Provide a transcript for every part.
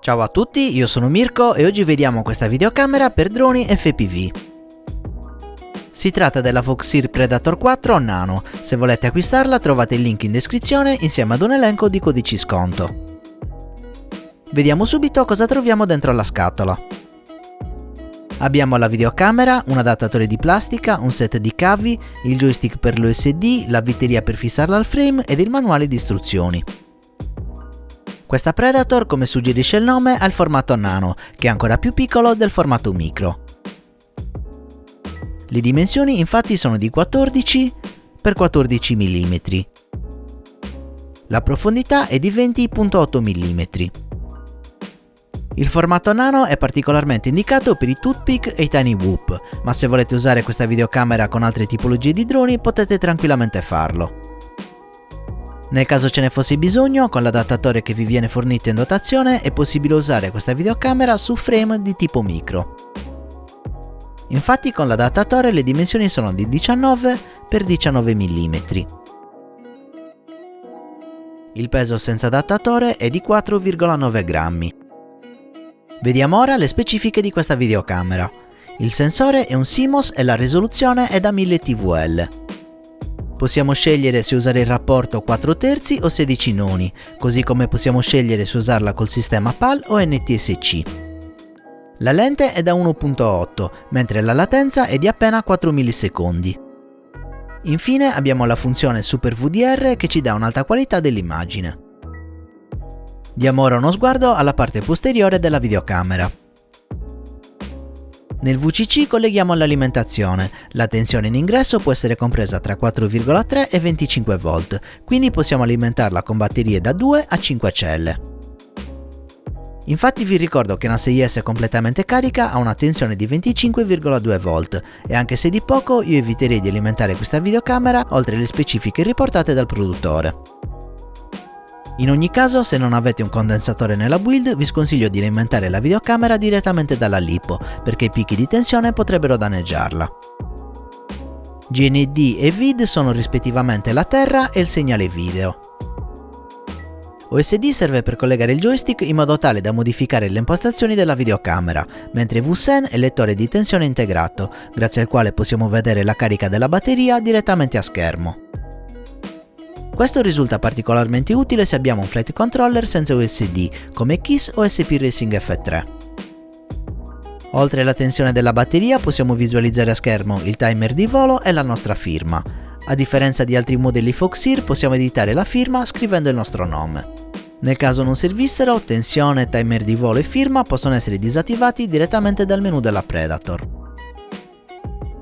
Ciao a tutti, io sono Mirko e oggi vediamo questa videocamera per droni FPV. Si tratta della Foxeer Predator 4 Nano, se volete acquistarla trovate il link in descrizione insieme ad un elenco di codici sconto. Vediamo subito cosa troviamo dentro la scatola. Abbiamo la videocamera, un adattatore di plastica, un set di cavi, il joystick per l'USD, la vitreria per fissarla al frame ed il manuale di istruzioni. Questa Predator, come suggerisce il nome, ha il formato nano, che è ancora più piccolo del formato micro. Le dimensioni infatti sono di 14 x 14 mm. La profondità è di 20,8 mm. Il formato nano è particolarmente indicato per i toothpick e i tiny whoop, ma se volete usare questa videocamera con altre tipologie di droni potete tranquillamente farlo. Nel caso ce ne fosse bisogno, con l'adattatore che vi viene fornito in dotazione è possibile usare questa videocamera su frame di tipo micro. Infatti con l'adattatore le dimensioni sono di 19 x 19 mm. Il peso senza adattatore è di 4,9 grammi. Vediamo ora le specifiche di questa videocamera. Il sensore è un CMOS e la risoluzione è da 1000 TVL. Possiamo scegliere se usare il rapporto 4/3 o 16 noni, così come possiamo scegliere se usarla col sistema PAL o NTSC. La lente è da 1.8, mentre la latenza è di appena 4 millisecondi. Infine abbiamo la funzione Super VDR che ci dà un'alta qualità dell'immagine. Diamo ora uno sguardo alla parte posteriore della videocamera. Nel VCC colleghiamo l'alimentazione, la tensione in ingresso può essere compresa tra 4,3 e 25 V, quindi possiamo alimentarla con batterie da 2 a 5 celle. Infatti vi ricordo che una 6S completamente carica ha una tensione di 25,2 V e anche se di poco io eviterei di alimentare questa videocamera oltre le specifiche riportate dal produttore. In ogni caso, se non avete un condensatore nella build, vi sconsiglio di alimentare la videocamera direttamente dalla LiPo, perché i picchi di tensione potrebbero danneggiarla. GND e VID sono rispettivamente la terra e il segnale video. OSD serve per collegare il joystick in modo tale da modificare le impostazioni della videocamera, mentre VSEN è il lettore di tensione integrato, grazie al quale possiamo vedere la carica della batteria direttamente a schermo. Questo risulta particolarmente utile se abbiamo un flight controller senza USD, come KISS o SP Racing F3. Oltre alla tensione della batteria possiamo visualizzare a schermo il timer di volo e la nostra firma. A differenza di altri modelli Foxeer possiamo editare la firma scrivendo il nostro nome. Nel caso non servissero, tensione, timer di volo e firma possono essere disattivati direttamente dal menu della Predator.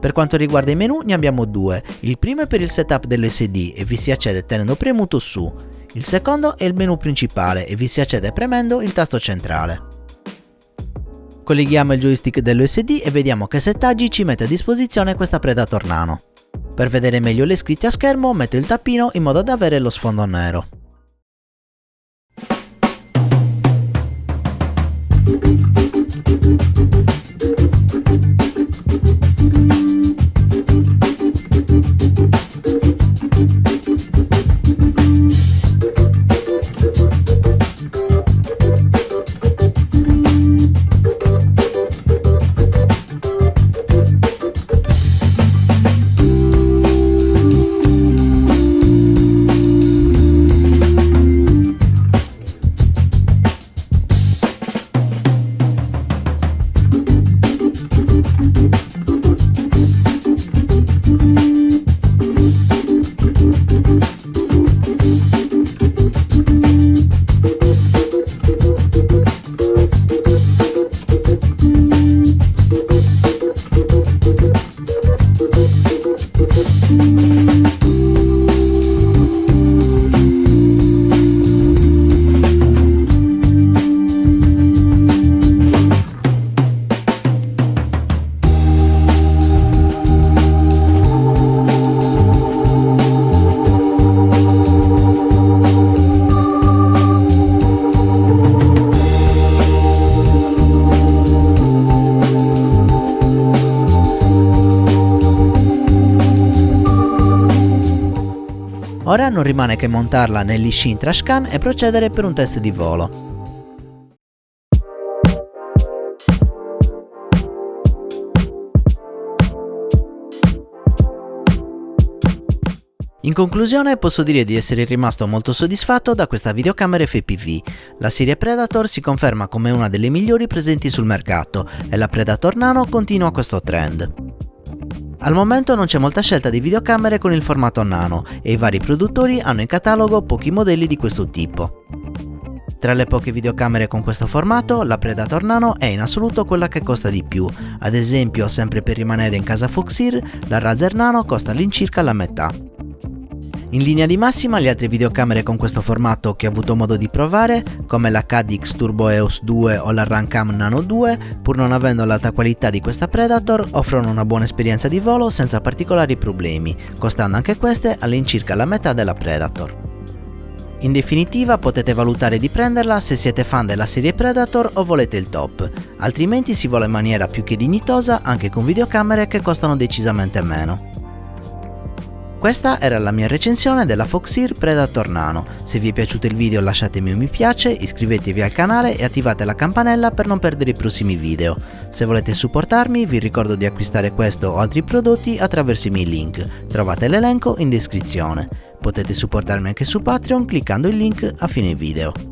Per quanto riguarda i menu ne abbiamo due, il primo è per il setup dell'USD e vi si accede tenendo premuto su, il secondo è il menu principale e vi si accede premendo il tasto centrale. Colleghiamo il joystick dell'USD e vediamo che settaggi ci mette a disposizione questa Predator Nano. Per vedere meglio le scritte a schermo metto il tappino in modo da avere lo sfondo nero. Ora non rimane che montarla nell'eSheen Trashcan e procedere per un test di volo. In conclusione posso dire di essere rimasto molto soddisfatto da questa videocamera FPV. La serie Predator si conferma come una delle migliori presenti sul mercato e la Predator Nano continua questo trend. Al momento non c'è molta scelta di videocamere con il formato nano e i vari produttori hanno in catalogo pochi modelli di questo tipo. Tra le poche videocamere con questo formato, la Predator Nano è in assoluto quella che costa di più. Ad esempio, sempre per rimanere in casa Foxeer, la Razer Nano costa all'incirca la metà. In linea di massima le altre videocamere con questo formato che ho avuto modo di provare, come la Caddx Turbo EOS 2 o la Runcam Nano 2, pur non avendo l'alta qualità di questa Predator, offrono una buona esperienza di volo senza particolari problemi, costando anche queste all'incirca la metà della Predator. In definitiva potete valutare di prenderla se siete fan della serie Predator o volete il top, altrimenti si vola in maniera più che dignitosa anche con videocamere che costano decisamente meno. Questa era la mia recensione della Foxeer Predator Nano. Se vi è piaciuto il video lasciatemi un mi piace, iscrivetevi al canale e attivate la campanella per non perdere i prossimi video. Se volete supportarmi vi ricordo di acquistare questo o altri prodotti attraverso i miei link, trovate l'elenco in descrizione. Potete supportarmi anche su Patreon cliccando il link a fine video.